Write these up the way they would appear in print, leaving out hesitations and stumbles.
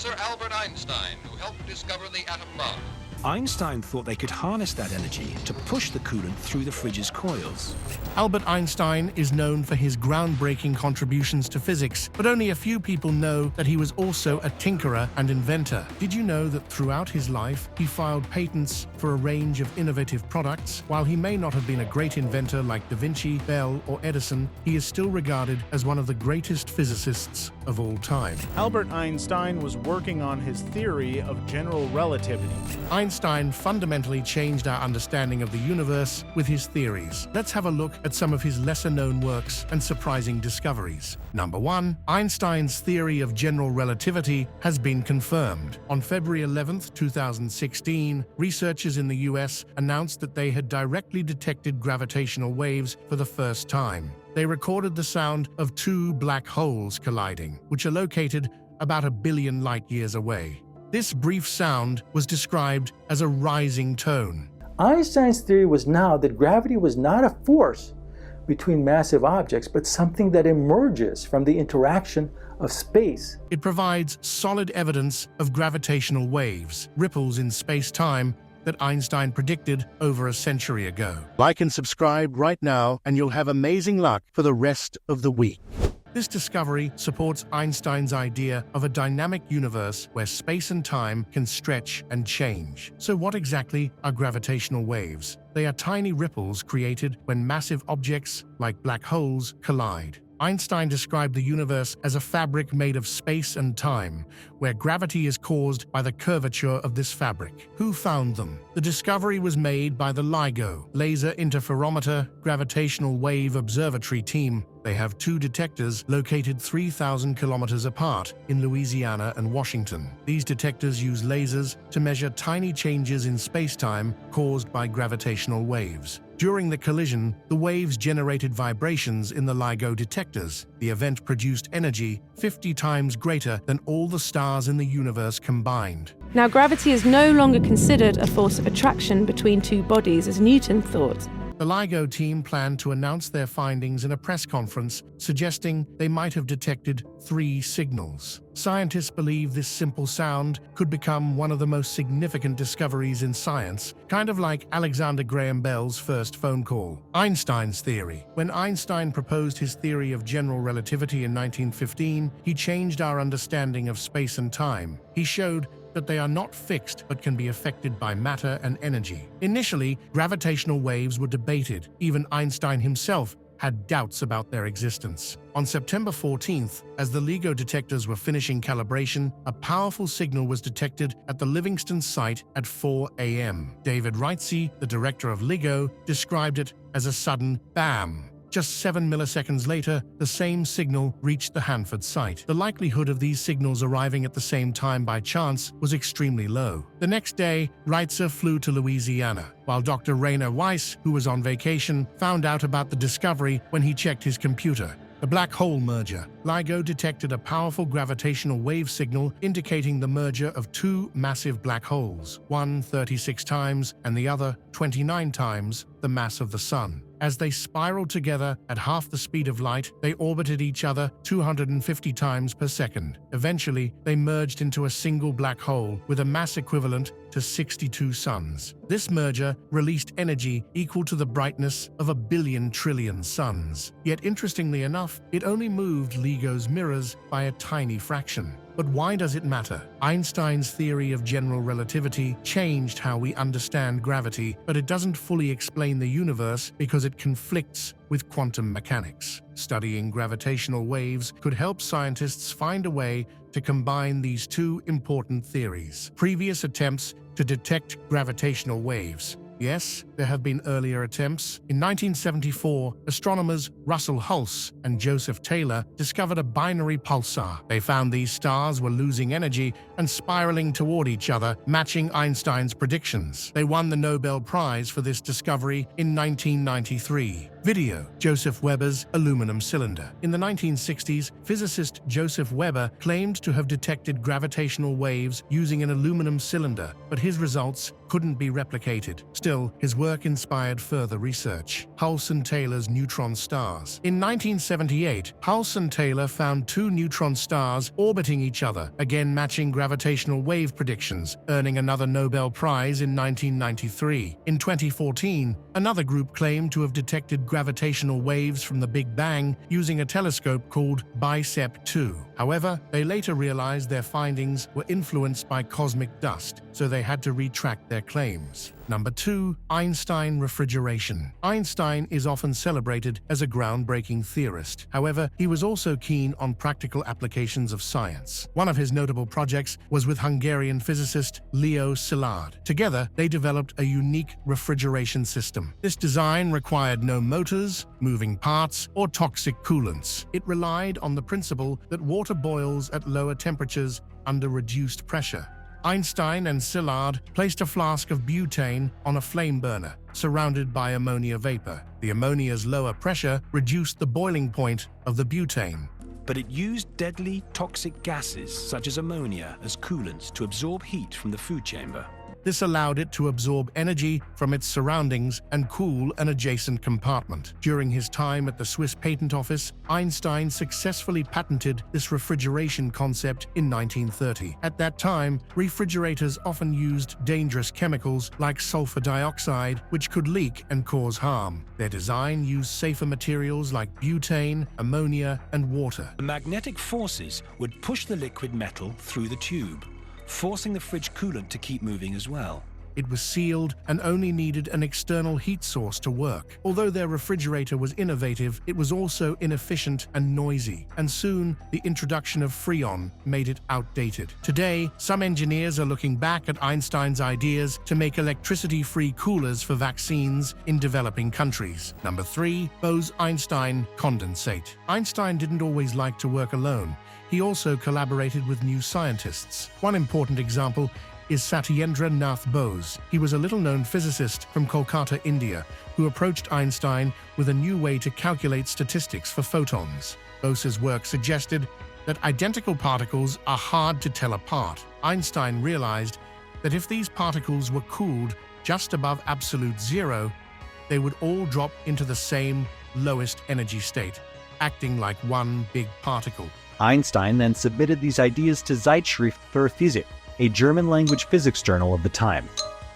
Professor Albert Einstein, who helped discover the atom bomb. Einstein thought they could harness that energy to push the coolant through the fridge's coils. Albert Einstein is known for his groundbreaking contributions to physics, but only a few people know that he was also a tinkerer and inventor. Did you know that throughout his life, he filed patents for a range of innovative products? While he may not have been a great inventor like Da Vinci, Bell, or Edison, he is still regarded as one of the greatest physicists of all time. Albert Einstein was working on his theory of general relativity. Einstein fundamentally changed our understanding of the universe with his theories. Let's have a look at some of his lesser-known works and surprising discoveries. Number 1. Einstein's theory of general relativity has been confirmed. On February 11, 2016, researchers in the US announced that they had directly detected gravitational waves for the first time. They recorded the sound of two black holes colliding, which are located about 1 billion light-years away. This brief sound was described as a rising tone. Einstein's theory was now that gravity was not a force between massive objects, but something that emerges from the interaction of space. It provides solid evidence of gravitational waves, ripples in space-time, that Einstein predicted over a century ago. Like and subscribe right now, and you'll have amazing luck for the rest of the week. This discovery supports Einstein's idea of a dynamic universe where space and time can stretch and change. So what exactly are gravitational waves? They are tiny ripples created when massive objects, like black holes, collide. Einstein described the universe as a fabric made of space and time, where gravity is caused by the curvature of this fabric. Who found them? The discovery was made by the LIGO, Laser Interferometer Gravitational Wave Observatory team. They have 2 detectors located 3,000 kilometers apart in Louisiana and Washington. These detectors use lasers to measure tiny changes in space-time caused by gravitational waves. During the collision, the waves generated vibrations in the LIGO detectors. The event produced energy 50 times greater than all the stars in the universe combined. Now, gravity is no longer considered a force of attraction between two bodies, as Newton thought. The LIGO team planned to announce their findings in a press conference, suggesting they might have detected 3 signals. Scientists believe this simple sound could become one of the most significant discoveries in science, kind of like Alexander Graham Bell's first phone call. Einstein's theory. When Einstein proposed his theory of general relativity in 1915, he changed our understanding of space and time. He showed that they are not fixed but can be affected by matter and energy. Initially, gravitational waves were debated. Even Einstein himself had doubts about their existence. On September 14th, as the LIGO detectors were finishing calibration, a powerful signal was detected at the Livingston site at 4 a.m. David Wrightsey, the director of LIGO, described it as a sudden bam. Just 7 milliseconds later, the same signal reached the Hanford site. The likelihood of these signals arriving at the same time by chance was extremely low. The next day, Wrightsey flew to Louisiana, while Dr. Rainer Weiss, who was on vacation, found out about the discovery when he checked his computer. The black hole merger. LIGO detected a powerful gravitational wave signal indicating the merger of 2 massive black holes, one 36 times and the other 29 times the mass of the Sun. As they spiraled together at half the speed of light, they orbited each other 250 times per second. Eventually, they merged into a single black hole with a mass equivalent to 62 suns. This merger released energy equal to the brightness of 1 billion trillion suns. Yet interestingly enough, it only moved LIGO's mirrors by a tiny fraction. But why does it matter? Einstein's theory of general relativity changed how we understand gravity, but it doesn't fully explain the universe because it conflicts with quantum mechanics. Studying gravitational waves could help scientists find a way to combine these 2 important theories. Previous attempts to detect gravitational waves. Yes, there have been earlier attempts. In 1974, astronomers Russell Hulse and Joseph Taylor discovered a binary pulsar. They found these stars were losing energy and spiraling toward each other, matching Einstein's predictions. They won the Nobel Prize for this discovery in 1993. Video: Joseph Weber's aluminum cylinder. In the 1960s, physicist Joseph Weber claimed to have detected gravitational waves using an aluminum cylinder, but his results couldn't be replicated. Still, his work inspired further research. Hulse-Taylor's neutron stars. In 1978, Hulse-Taylor found two neutron stars orbiting each other, again matching gravitational wave predictions, earning another Nobel Prize in 1993. In 2014, another group claimed to have detected gravitational waves from the Big Bang using a telescope called BICEP 2. However, they later realized their findings were influenced by cosmic dust, so they had to retract their claims. Number 2. Einstein Refrigeration. Einstein is often celebrated as a groundbreaking theorist. However, he was also keen on practical applications of science. One of his notable projects was with Hungarian physicist Leo Szilard. Together, they developed a unique refrigeration system. This design required no motors, moving parts, or toxic coolants. It relied on the principle that water boils at lower temperatures under reduced pressure. Einstein and Szilard placed a flask of butane on a flame burner, surrounded by ammonia vapor. The ammonia's lower pressure reduced the boiling point of the butane. But it used deadly, toxic gases such as ammonia as coolants to absorb heat from the food chamber. This allowed it to absorb energy from its surroundings and cool an adjacent compartment. During his time at the Swiss Patent Office, Einstein successfully patented this refrigeration concept in 1930. At that time, refrigerators often used dangerous chemicals like sulfur dioxide, which could leak and cause harm. Their design used safer materials like butane, ammonia, and water. The magnetic forces would push the liquid metal through the tube, forcing the fridge coolant to keep moving as well. It was sealed and only needed an external heat source to work. Although their refrigerator was innovative, it was also inefficient and noisy, and soon the introduction of Freon made it outdated. Today, some engineers are looking back at Einstein's ideas to make electricity-free coolers for vaccines in developing countries. Number 3. BoseEinstein condensate. Einstein didn't always like to work alone. He also collaborated with new scientists. One important example is Satyendra Nath Bose. He was a little-known physicist from Kolkata, India, who approached Einstein with a new way to calculate statistics for photons. Bose's work suggested that identical particles are hard to tell apart. Einstein realized that if these particles were cooled just above absolute zero, they would all drop into the same lowest energy state, acting like one big particle. Einstein then submitted these ideas to Zeitschrift für Physik, a German-language physics journal of the time.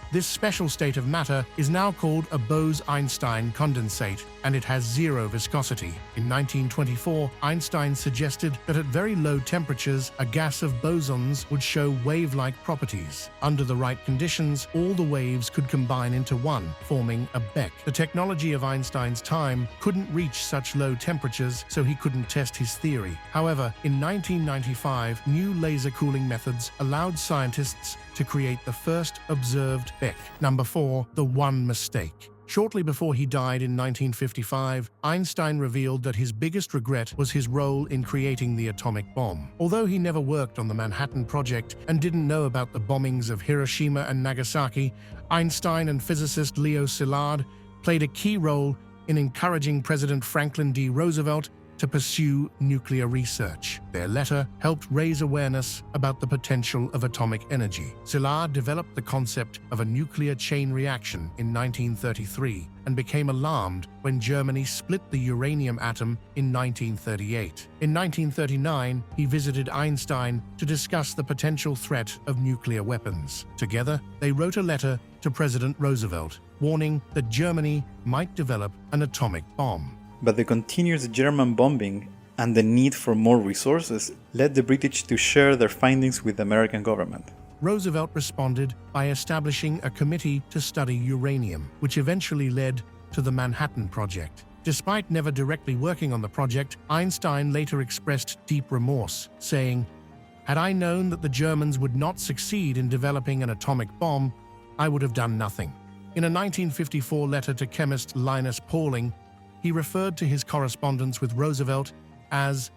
This special state of matter is now called a Bose-Einstein condensate, and it has zero viscosity. In 1924, Einstein suggested that at very low temperatures, a gas of bosons would show wave-like properties. Under the right conditions, all the waves could combine into one, forming a Beck. The technology of Einstein's time couldn't reach such low temperatures, so he couldn't test his theory. However, in 1995, new laser cooling methods allowed scientists to create the first observed Beck. Number 4. The one mistake. Shortly before he died in 1955, Einstein revealed that his biggest regret was his role in creating the atomic bomb. Although he never worked on the Manhattan Project and didn't know about the bombings of Hiroshima and Nagasaki, Einstein and physicist Leo Szilard played a key role in encouraging President Franklin D. Roosevelt to pursue nuclear research. Their letter helped raise awareness about the potential of atomic energy. Szilard developed the concept of a nuclear chain reaction in 1933 and became alarmed when Germany split the uranium atom in 1938. In 1939, he visited Einstein to discuss the potential threat of nuclear weapons. Together, they wrote a letter to President Roosevelt, warning that Germany might develop an atomic bomb. But the continuous German bombing and the need for more resources led the British to share their findings with the American government. Roosevelt responded by establishing a committee to study uranium, which eventually led to the Manhattan Project. Despite never directly working on the project, Einstein later expressed deep remorse, saying, "Had I known that the Germans would not succeed in developing an atomic bomb, I would have done nothing." In a 1954 letter to chemist Linus Pauling, he referred to his correspondence with Roosevelt as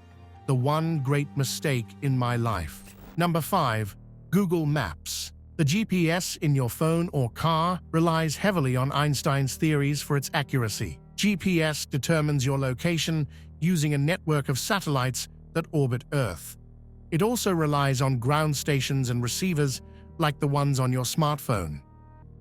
the one great mistake in my life. Number 5. Google Maps. The GPS in your phone or car relies heavily on Einstein's theories for its accuracy. GPS determines your location using a network of satellites that orbit Earth. It also relies on ground stations and receivers like the ones on your smartphone.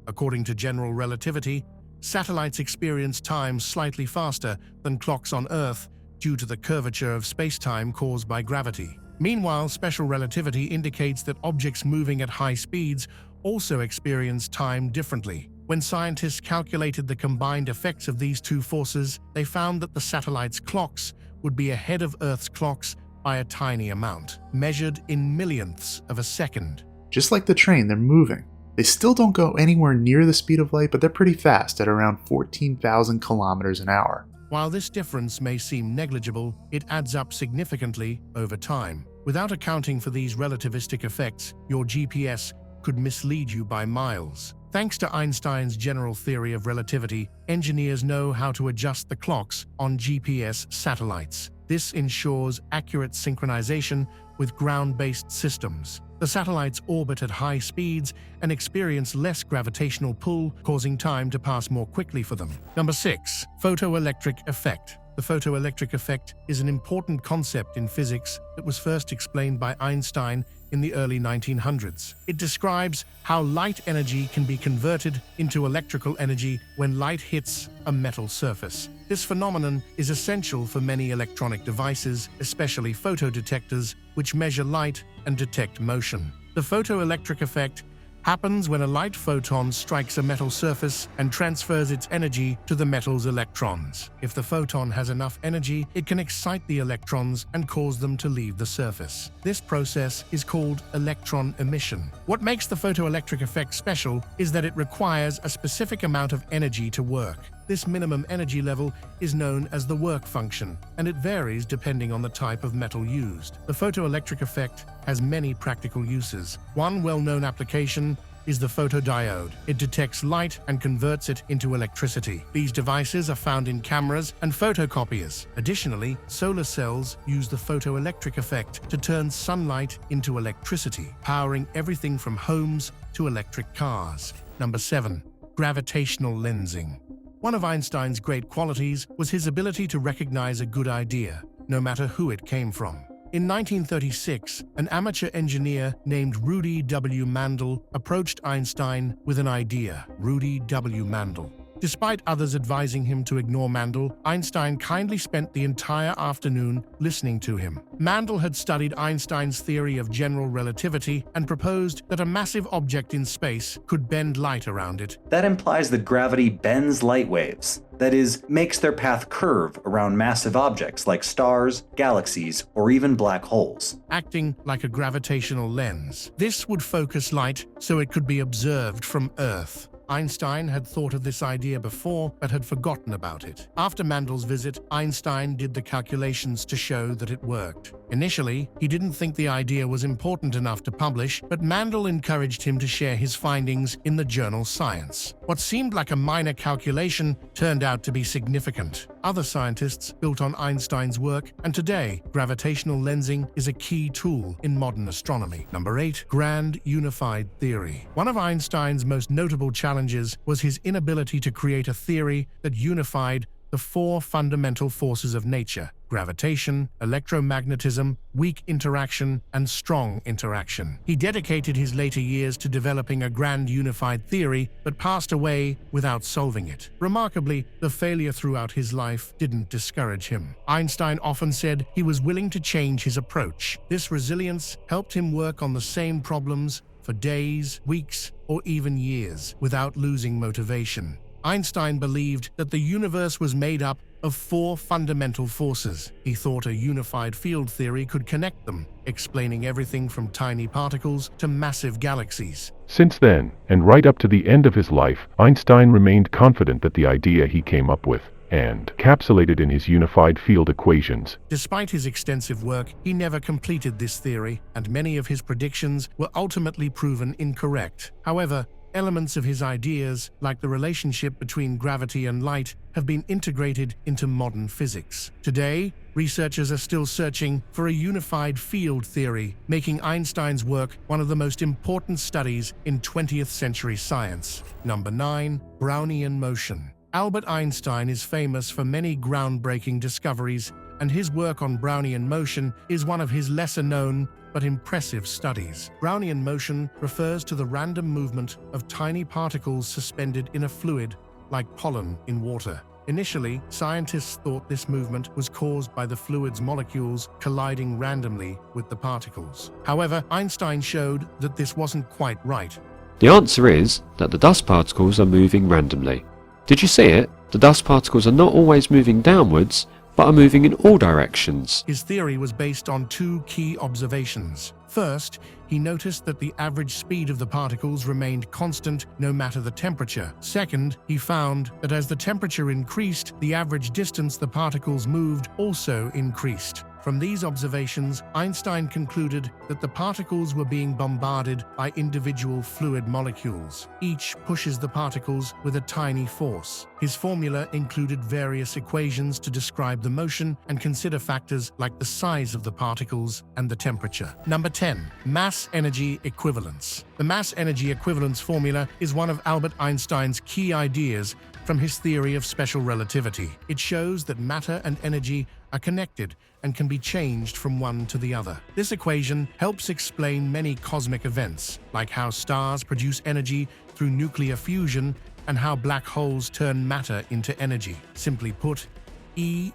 According to general relativity, satellites experience time slightly faster than clocks on Earth due to the curvature of space-time caused by gravity. Meanwhile, special relativity indicates that objects moving at high speeds also experience time differently. When scientists calculated the combined effects of these two forces, they found that the satellite's clocks would be ahead of Earth's clocks by a tiny amount, measured in millionths of a second. Just like the train, they're moving. They still don't go anywhere near the speed of light, but they're pretty fast at around 14,000 kilometers an hour. While this difference may seem negligible, it adds up significantly over time. Without accounting for these relativistic effects, your GPS could mislead you by miles. Thanks to Einstein's general theory of relativity, engineers know how to adjust the clocks on GPS satellites. This ensures accurate synchronization with ground-based systems. The satellites orbit at high speeds and experience less gravitational pull, causing time to pass more quickly for them. Number 6. Photoelectric Effect. The photoelectric effect is an important concept in physics that was first explained by Einstein in the early 1900s. It describes how light energy can be converted into electrical energy when light hits a metal surface. This phenomenon is essential for many electronic devices, especially photodetectors, which measure light and detect motion. The photoelectric effect happens when a light photon strikes a metal surface and transfers its energy to the metal's electrons. If the photon has enough energy, it can excite the electrons and cause them to leave the surface. This process is called electron emission. What makes the photoelectric effect special is that it requires a specific amount of energy to work. This minimum energy level is known as the work function, and it varies depending on the type of metal used. The photoelectric effect has many practical uses. One well-known application is the photodiode. It detects light and converts it into electricity. These devices are found in cameras and photocopiers. Additionally, solar cells use the photoelectric effect to turn sunlight into electricity, powering everything from homes to electric cars. Number 7. Gravitational lensing. One of Einstein's great qualities was his ability to recognize a good idea, no matter who it came from. In 1936, an amateur engineer named Rudy W. Mandel approached Einstein with an idea. Rudy W. Mandel. Despite others advising him to ignore Mandel, Einstein kindly spent the entire afternoon listening to him. Mandel had studied Einstein's theory of general relativity and proposed that a massive object in space could bend light around it. That implies that gravity bends light waves. That is, makes their path curve around massive objects like stars, galaxies, or even black holes. Acting like a gravitational lens. This would focus light so it could be observed from Earth. Einstein had thought of this idea before, but had forgotten about it. After Mandel's visit, Einstein did the calculations to show that it worked. Initially, he didn't think the idea was important enough to publish, but Mandel encouraged him to share his findings in the journal Science. What seemed like a minor calculation turned out to be significant. Other scientists built on Einstein's work, and today, gravitational lensing is a key tool in modern astronomy. Number 8. Grand Unified Theory. One of Einstein's most notable challenges was his inability to create a theory that unified the 4 fundamental forces of nature: gravitation, electromagnetism, weak interaction, and strong interaction. He dedicated his later years to developing a grand unified theory, but passed away without solving it. Remarkably, the failure throughout his life didn't discourage him. Einstein often said he was willing to change his approach. This resilience helped him work on the same problems for days, weeks, or even years without losing motivation. Einstein believed that the universe was made up of 4 fundamental forces. He thought a unified field theory could connect them, explaining everything from tiny particles to massive galaxies. Since then, and right up to the end of his life, Einstein remained confident that the idea he came up with and encapsulated in his unified field equations. Despite his extensive work, he never completed this theory, and many of his predictions were ultimately proven incorrect. However, elements of his ideas, like the relationship between gravity and light, have been integrated into modern physics. Today, researchers are still searching for a unified field theory, making Einstein's work one of the most important studies in 20th century science. Number 9. Brownian motion. Albert Einstein is famous for many groundbreaking discoveries, and his work on Brownian motion is one of his lesser-known but impressive studies. Brownian motion refers to the random movement of tiny particles suspended in a fluid, like pollen in water. Initially, scientists thought this movement was caused by the fluid's molecules colliding randomly with the particles. However, Einstein showed that this wasn't quite right. The answer is that the dust particles are moving randomly. Did you see it? The dust particles are not always moving downwards, but are moving in all directions. His theory was based on two key observations. First, he noticed that the average speed of the particles remained constant no matter the temperature. Second, he found that as the temperature increased, the average distance the particles moved also increased. From these observations, Einstein concluded that the particles were being bombarded by individual fluid molecules. Each pushes the particles with a tiny force. His formula included various equations to describe the motion and consider factors like the size of the particles and the temperature. Number 10. Mass-energy equivalence. The mass-energy equivalence formula is one of Albert Einstein's key ideas from his theory of special relativity. It shows that matter and energy are connected and can be changed from one to the other. This equation helps explain many cosmic events, like how stars produce energy through nuclear fusion and how black holes turn matter into energy. Simply put, E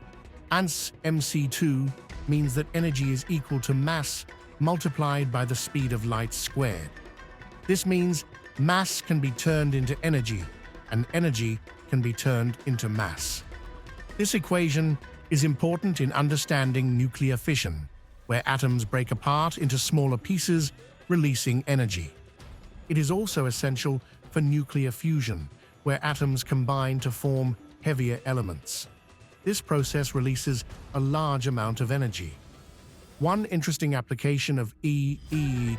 ans mc2 means that energy is equal to mass multiplied by the speed of light squared. This means mass can be turned into energy, and energy can be turned into mass. This equation is important in understanding nuclear fission, where atoms break apart into smaller pieces, releasing energy. It is also essential for nuclear fusion, where atoms combine to form heavier elements. This process releases a large amount of energy. One interesting application of mc2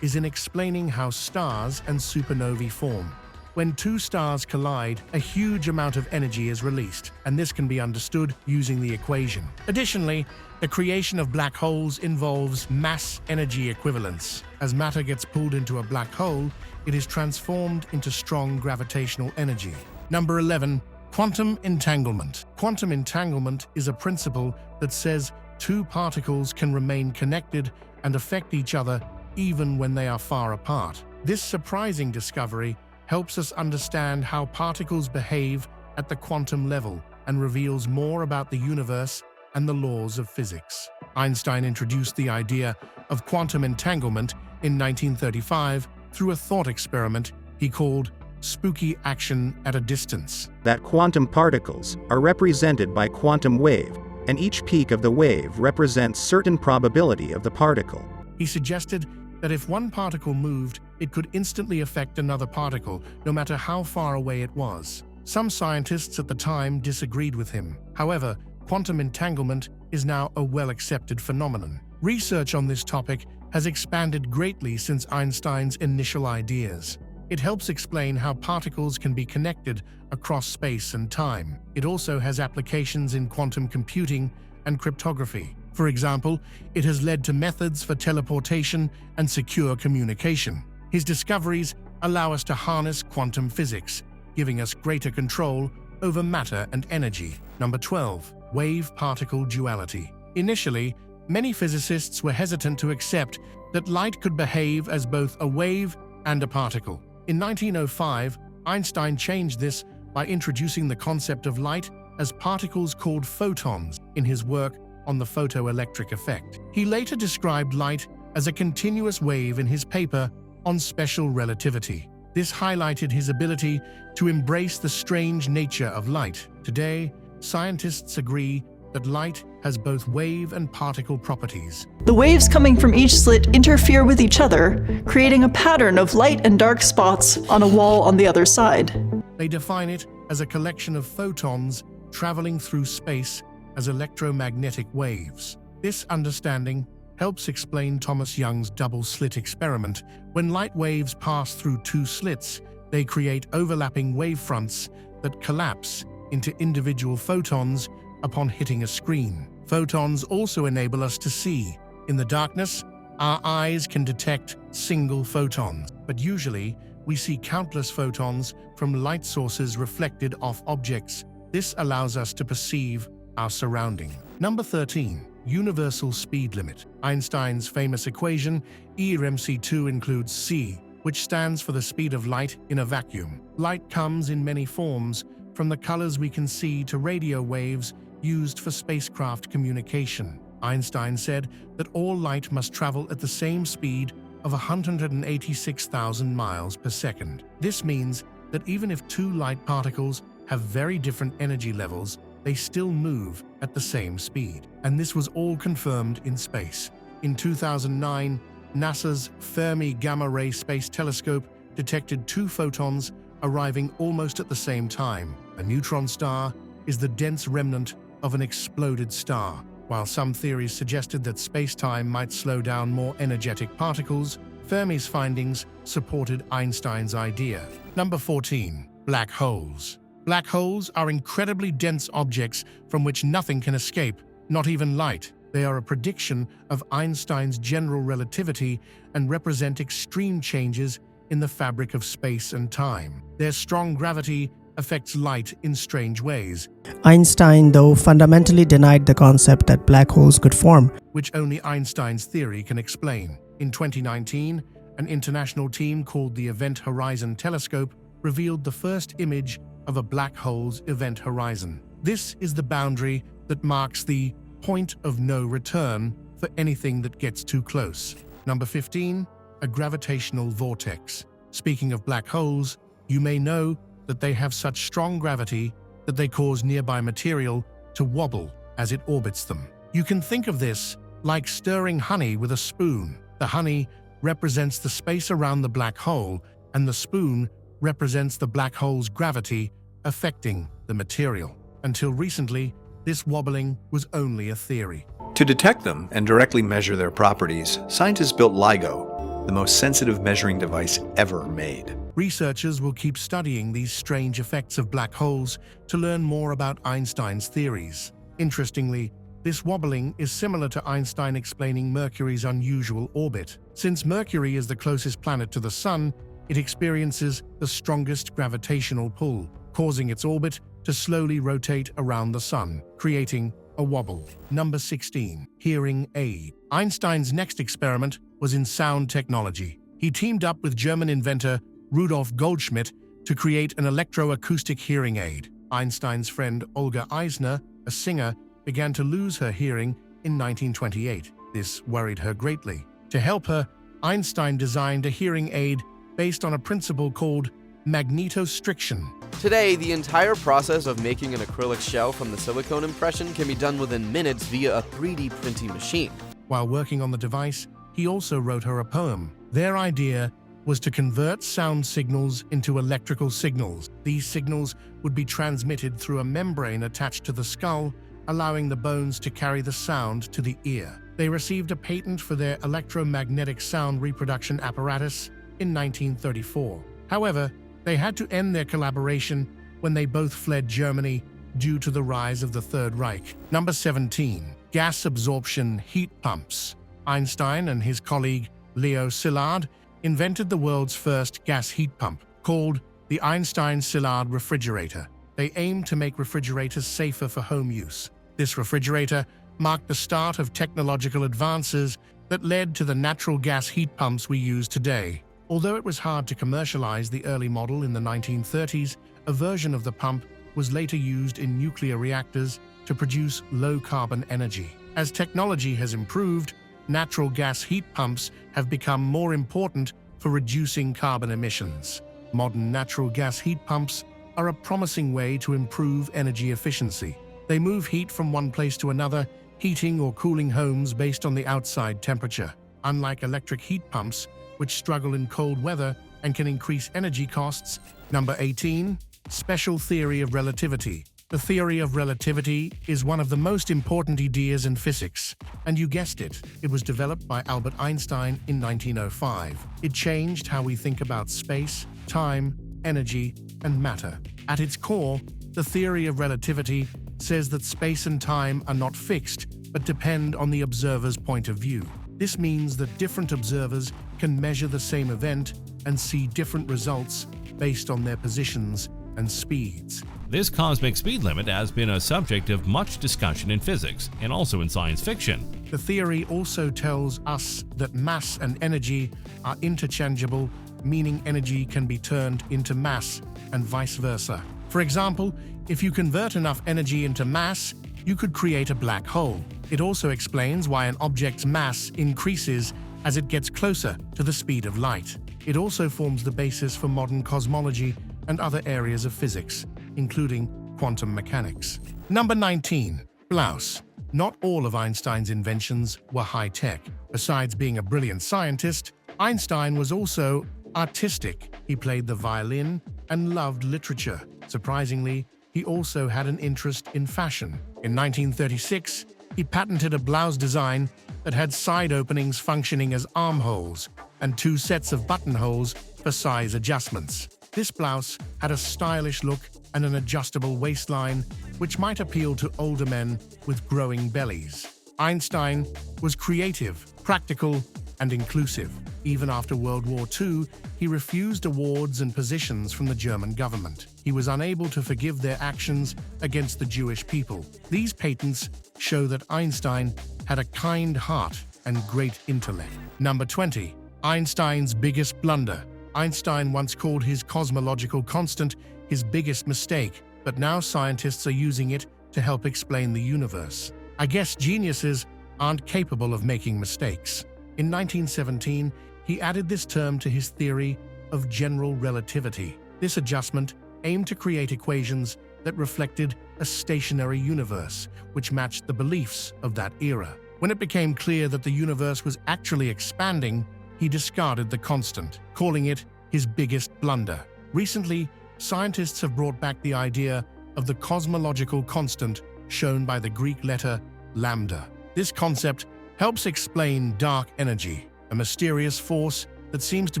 is in explaining how stars and supernovae form. When two stars collide, a huge amount of energy is released, and this can be understood using the equation. Additionally, the creation of black holes involves mass-energy equivalence. As matter gets pulled into a black hole, it is transformed into strong gravitational energy. Number 11. Quantum entanglement. Quantum entanglement is a principle that says two particles can remain connected and affect each other even when they are far apart. This surprising discovery helps us understand how particles behave at the quantum level and reveals more about the universe and the laws of physics. Einstein introduced the idea of quantum entanglement in 1935 through a thought experiment he called spooky action at a distance. That quantum particles are represented by quantum wave, and each peak of the wave represents certain probability of the particle. He suggested that if one particle moved, it could instantly affect another particle, no matter how far away it was. Some scientists at the time disagreed with him. However, quantum entanglement is now a well-accepted phenomenon. Research on this topic has expanded greatly since Einstein's initial ideas. It helps explain how particles can be connected across space and time. It also has applications in quantum computing and cryptography. For example, it has led to methods for teleportation and secure communication. His discoveries allow us to harness quantum physics, giving us greater control over matter and energy. Number 12. Wave-particle duality. Initially, many physicists were hesitant to accept that light could behave as both a wave and a particle. In 1905, Einstein changed this by introducing the concept of light as particles called photons in his work on the photoelectric effect. He later described light as a continuous wave in his paper on special relativity. This highlighted his ability to embrace the strange nature of light. Today, scientists agree that light has both wave and particle properties. The waves coming from each slit interfere with each other, creating a pattern of light and dark spots on a wall on the other side. They define it as a collection of photons traveling through space as electromagnetic waves. This understanding helps explain Thomas Young's double-slit experiment. When light waves pass through two slits, they create overlapping wavefronts that collapse into individual photons upon hitting a screen. Photons also enable us to see. In the darkness, our eyes can detect single photons, but usually we see countless photons from light sources reflected off objects. This allows us to perceive our surrounding. Number 13. Universal speed limit. Einstein's famous equation, E equals mc2, includes c, which stands for the speed of light in a vacuum. Light comes in many forms, from the colors we can see to radio waves used for spacecraft communication. Einstein said that all light must travel at the same speed of 186,000 miles per second. This means that even if two light particles have very different energy levels, they still move at the same speed. And this was all confirmed in space. In 2009, NASA's Fermi Gamma Ray Space Telescope detected two photons arriving almost at the same time. A neutron star is the dense remnant of an exploded star. While some theories suggested that space-time might slow down more energetic particles, Fermi's findings supported Einstein's idea. Number 14. Black holes. Black holes are incredibly dense objects from which nothing can escape, not even light. They are a prediction of Einstein's general relativity and represent extreme changes in the fabric of space and time. Their strong gravity affects light in strange ways. Einstein, though, fundamentally denied the concept that black holes could form, which only Einstein's theory can explain. In 2019, an international team called the Event Horizon Telescope revealed the first image of a black hole's event horizon. This is the boundary that marks the point of no return for anything that gets too close. Number 15. A gravitational vortex. Speaking of black holes, you may know that they have such strong gravity that they cause nearby material to wobble as it orbits them. You can think of this like stirring honey with a spoon. The honey represents the space around the black hole, and the spoon represents the black hole's gravity affecting the material. Until recently, this wobbling was only a theory. To detect them and directly measure their properties, scientists built LIGO, the most sensitive measuring device ever made. Researchers will keep studying these strange effects of black holes to learn more about Einstein's theories. Interestingly, this wobbling is similar to Einstein explaining Mercury's unusual orbit. Since Mercury is the closest planet to the Sun, it experiences the strongest gravitational pull, causing its orbit to slowly rotate around the Sun, creating a wobble. Number 16. Hearing aid. Einstein's next experiment was in sound technology. He teamed up with German inventor Rudolf Goldschmidt to create an electroacoustic hearing aid. Einstein's friend Olga Eisner, a singer, began to lose her hearing in 1928. This worried her greatly. To help her, Einstein designed a hearing aid based on a principle called magnetostriction. Today, the entire process of making an acrylic shell from the silicone impression can be done within minutes via a 3D printing machine. While working on the device, he also wrote her a poem. Their idea was to convert sound signals into electrical signals. These signals would be transmitted through a membrane attached to the skull, allowing the bones to carry the sound to the ear. They received a patent for their electromagnetic sound reproduction apparatus in 1934. However, they had to end their collaboration when they both fled Germany due to the rise of the Third Reich. Number 17. Gas absorption heat pumps. Einstein and his colleague Leo Szilard invented the world's first gas heat pump, called the Einstein-Szilard Refrigerator. They aimed to make refrigerators safer for home use. This refrigerator marked the start of technological advances that led to the natural gas heat pumps we use today. Although it was hard to commercialize the early model in the 1930s, a version of the pump was later used in nuclear reactors to produce low-carbon energy. As technology has improved, natural gas heat pumps have become more important for reducing carbon emissions. Modern natural gas heat pumps are a promising way to improve energy efficiency. They move heat from one place to another, heating or cooling homes based on the outside temperature. Unlike electric heat pumps, which struggle in cold weather and can increase energy costs. Number 18. Special theory of relativity. The theory of relativity is one of the most important ideas in physics, and you guessed it, it was developed by Albert Einstein in 1905. It changed how we think about space, time, energy, and matter. At its core, the theory of relativity says that space and time are not fixed, but depend on the observer's point of view. This means that different observers can measure the same event and see different results based on their positions and speeds. This cosmic speed limit has been a subject of much discussion in physics and also in science fiction. The theory also tells us that mass and energy are interchangeable, meaning energy can be turned into mass and vice versa. For example, if you convert enough energy into mass, you could create a black hole. It also explains why an object's mass increases as it gets closer to the speed of light. It also forms the basis for modern cosmology and other areas of physics, including quantum mechanics. Number 19. Blouse. Not all of Einstein's inventions were high-tech. Besides being a brilliant scientist, Einstein was also artistic. He played the violin and loved literature. Surprisingly, he also had an interest in fashion. In 1936, he patented a blouse design that had side openings functioning as armholes and 2 sets of buttonholes for size adjustments. This blouse had a stylish look and an adjustable waistline, which might appeal to older men with growing bellies. Einstein was creative, practical, and inclusive. Even after World War II, he refused awards and positions from the German government. He was unable to forgive their actions against the Jewish people. These patents show that Einstein had a kind heart and great intellect. Number 20. Einstein's biggest blunder. Einstein once called his cosmological constant his biggest mistake, but now scientists are using it to help explain the universe. I guess geniuses aren't capable of making mistakes. In 1917, he added this term to his theory of general relativity. This adjustment aimed to create equations that reflected a stationary universe, which matched the beliefs of that era. When it became clear that the universe was actually expanding, he discarded the constant, calling it his biggest blunder. Recently, scientists have brought back the idea of the cosmological constant shown by the Greek letter lambda. This concept helps explain dark energy, a mysterious force that seems to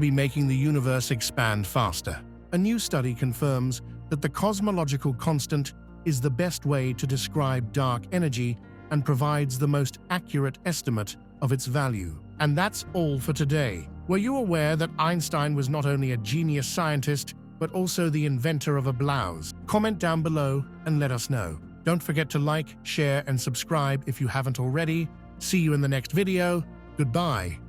be making the universe expand faster. A new study confirms that the cosmological constant is the best way to describe dark energy and provides the most accurate estimate of its value. And that's all for today. Were you aware that Einstein was not only a genius scientist, but also the inventor of a blouse? Comment down below and let us know. Don't forget to like, share, and subscribe if you haven't already. See you in the next video. Goodbye.